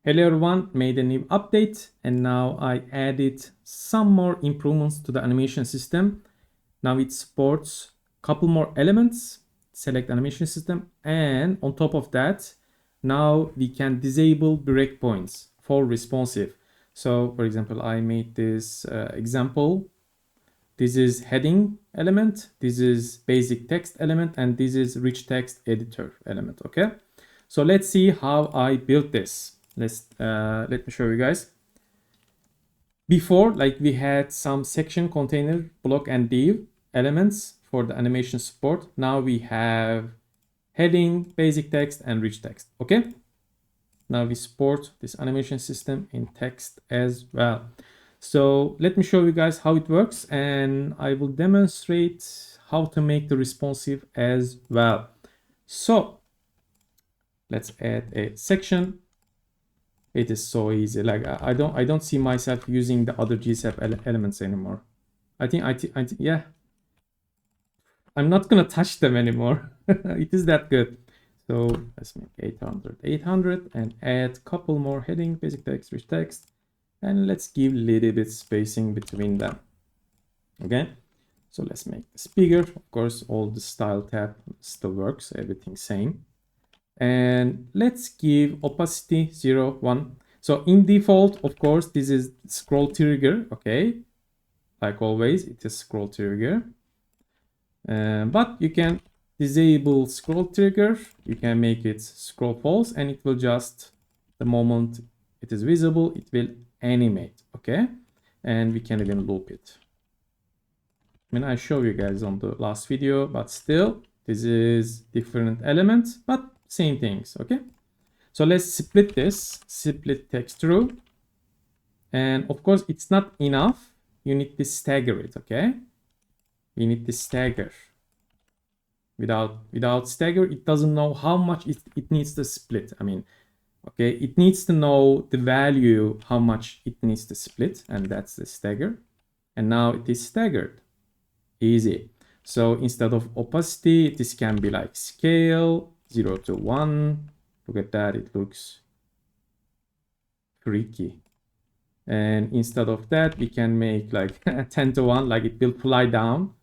Hello everyone, made a new update and now I added some more improvements to the animation system. Now it supports a couple more elements, select animation system, and on top of that, now we can disable breakpoints for responsive. So for example, I made this example. This is heading element, this is basic text element, and this is rich text editor element, okay? So let's see how I built this. Let me show you guys. Before, like we had some section, container, block, and div elements for the animation support. Now we have heading, basic text, and rich text. Okay. Now we support this animation system in text as well. So let me show you guys how it works, and I will demonstrate how to make the responsive as well. So let's add a section. It is so easy. Like I don't see myself using the other GSAP elements anymore. I think yeah, I'm not gonna touch them anymore. It is that good. So let's make 800 and add couple more heading, basic text, rich text, and let's give a little bit spacing between them. Okay, so let's make this bigger. Of course, all the style tab still works, everything same. And let's give opacity 0, 1. So in default, of course, this is scroll trigger, okay? Like always, it is scroll trigger. But you can disable scroll trigger. You can make it scroll false, and it will just, the moment it is visible, it will animate, okay? And we can even loop it. I mean, I showed you guys on the last video, but still, this is different elements, but same things, okay? So let's split this, split text through. And of course, it's not enough. You need to stagger it, okay? You need to stagger. Without stagger, it doesn't know how much it needs to split. I mean, okay, it needs to know the value, how much it needs to split, and that's the stagger. And now it is staggered. Easy. So instead of opacity, this can be like scale 0 to 1. Look at that, it looks freaky. And instead of that, we can make like 10 to 1, like it will fly down.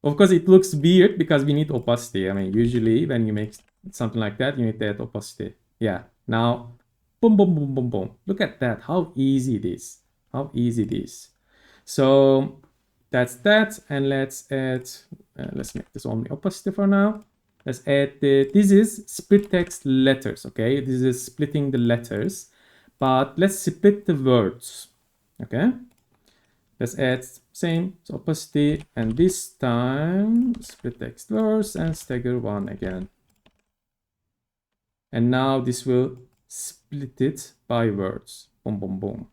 Of course, it looks weird because we need opacity. I mean, usually when you make something like that, you need that opacity. Yeah, now, boom, boom, boom, boom, boom. Look at that, how easy it is. How easy it is. So that's that, and let's add, let's make this only opacity for now. Let's add this is split text letters, okay? This is splitting the letters, but let's split the words, okay? Let's add same opacity, and this time split text words and stagger 1 again. And now this will split it by words, boom, boom, boom,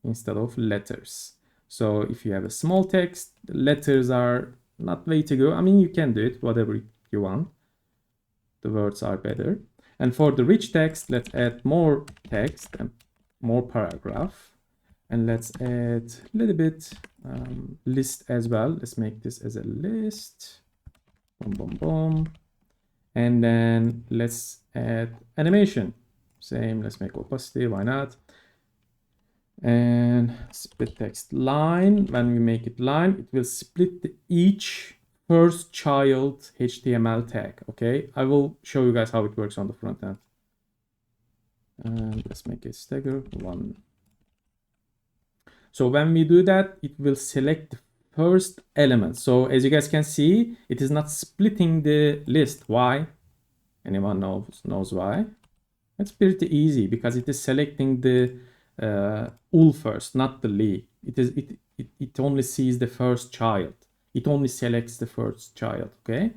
instead of letters. So if you have a small text, the letters are not way to go. I mean, you can do it, whatever you want. The words are better. And for the rich text, let's add more text and more paragraph. And let's add a little bit list as well. Let's make this as a list. Boom, boom, boom. And then let's add animation. Same, let's make opacity, why not? And split text line. When we make it line, it will split each first child HTML tag, okay? I will show you guys how it works on the front end. And let's make it stagger 1. So when we do that, it will select the first element. So as you guys can see, it is not splitting the list. Why? Anyone knows why? It's pretty easy because it is selecting the ul first, not the li. It only sees the first child. It only selects the first child, okay?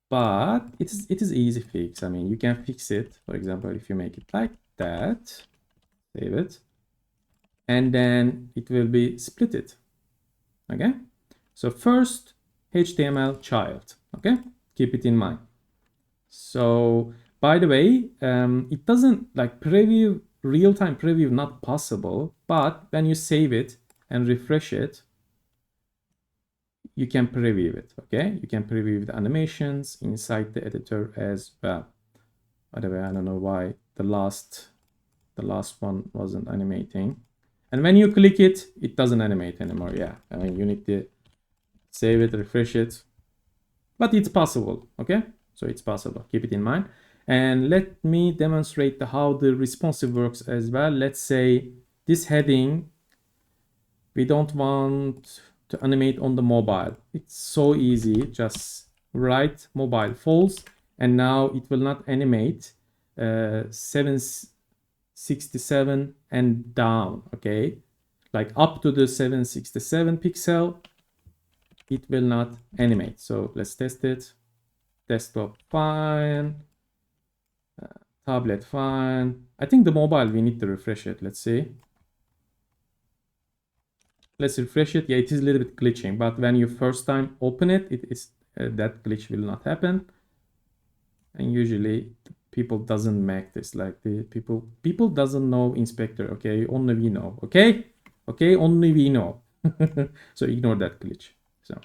But it is easy fix. I mean, you can fix it. For example, if you make it like that, save it, and then it will be splitted. Okay, so first HTML child. Okay, keep it in mind. So by the way, it doesn't like preview, real-time preview not possible, but when you save it and refresh it, you can preview it. Okay, you can preview the animations inside the editor as well. By the way, I don't know why the last one wasn't animating. And when you click it, it doesn't animate anymore. Yeah, I mean, you need to save it, refresh it, but it's possible. Okay, so it's possible. Keep it in mind. And let me demonstrate how the responsive works as well. Let's say this heading, we don't want to animate on the mobile. It's so easy. Just write mobile false, and now it will not animate 767 and down. Okay, like up to the 767 pixel, it will not animate. So let's test it. Desktop fine, tablet fine. I think the mobile, we need to refresh it. Let's see. Let's refresh it. Yeah, it is a little bit glitching, but when you first time open it, it is that glitch will not happen. And usually people doesn't make this, like the people doesn't know inspector. Okay, only we know. Okay, only we know. So ignore that glitch. So,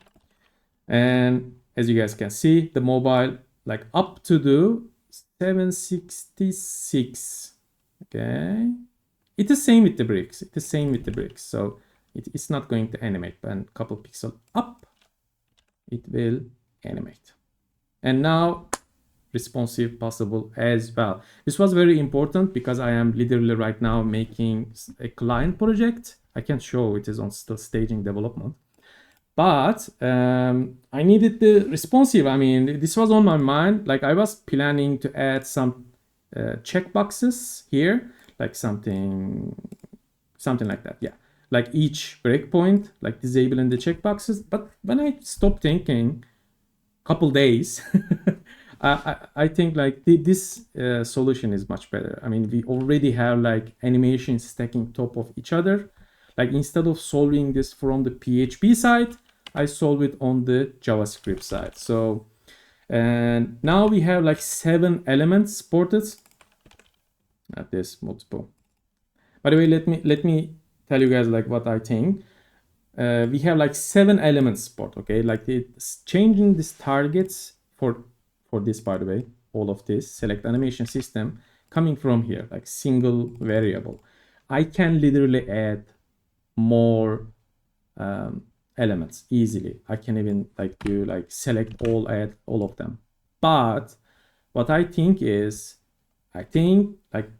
and as you guys can see, the mobile, like up to the 766. Okay, it is same with the bricks. It is same with the bricks. So it's not going to animate, but a couple pixels up, it will animate. And now responsive possible as well. This was very important because I am literally right now making a client project. I can't show, it is on still staging development. But I needed the responsive. I mean, this was on my mind. Like I was planning to add some checkboxes here, like something like that. Yeah, like each breakpoint, like disabling the checkboxes. But when I stopped thinking, couple days, I think like this solution is much better. I mean, we already have like animations stacking top of each other. Like instead of solving this from the PHP side, I solve it on the JavaScript side. So, and now we have like 7 elements supported. At this multiple. By the way, let me tell you guys like what I think. We have like 7 elements support. Okay, like it's changing these targets for this. By the way, all of this select animation system coming from here, like single variable. I can literally add more elements easily. I can even like do like select all, add all of them. But what I think is, I think like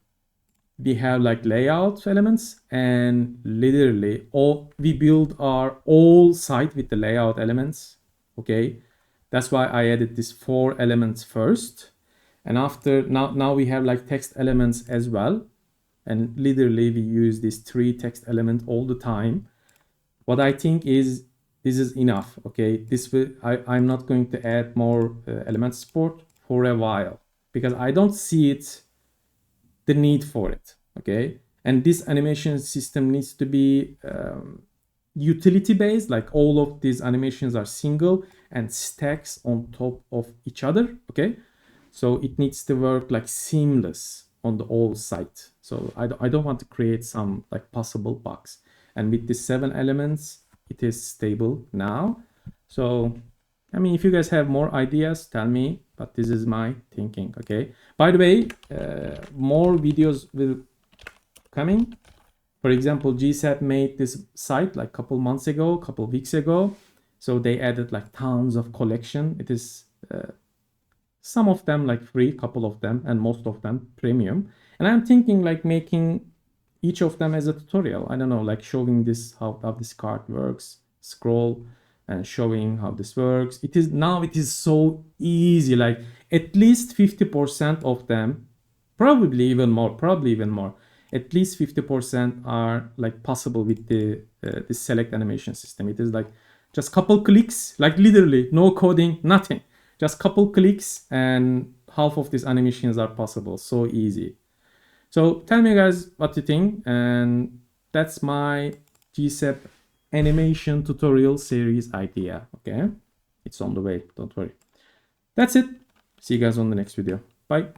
we have like layout elements, and literally we build our all site with the layout elements. Okay, that's why I added these 4 elements first, and after now we have like text elements as well, and literally we use these 3 text elements all the time. What I think is this is enough. Okay, this will I'm not going to add more element support for a while because I don't see the need for it. Okay, and this animation system needs to be utility based, like all of these animations are single and stacks on top of each other. Okay, so it needs to work like seamless on the whole site. So I don't want to create some like possible bugs. And with the 7 elements, it is stable now. So, I mean, if you guys have more ideas, tell me, but this is my thinking. Okay. By the way, more videos will coming. For example, GSAP made this site like a couple months ago, couple weeks ago. So they added like tons of collection. It is some of them like free, couple of them, and most of them premium. And I'm thinking like making each of them as a tutorial. I don't know, like showing this how this card works, scroll, and showing how this works. It is so easy. Like at least 50% of them, probably even more. At least 50% are like possible with the select animation system. It is like just couple clicks, like literally no coding, nothing. Just couple clicks and half of these animations are possible. So easy. So tell me guys what you think, and that's my GSAP animation tutorial series idea. Okay, it's on the way, don't worry. That's it. See you guys on the next video. Bye.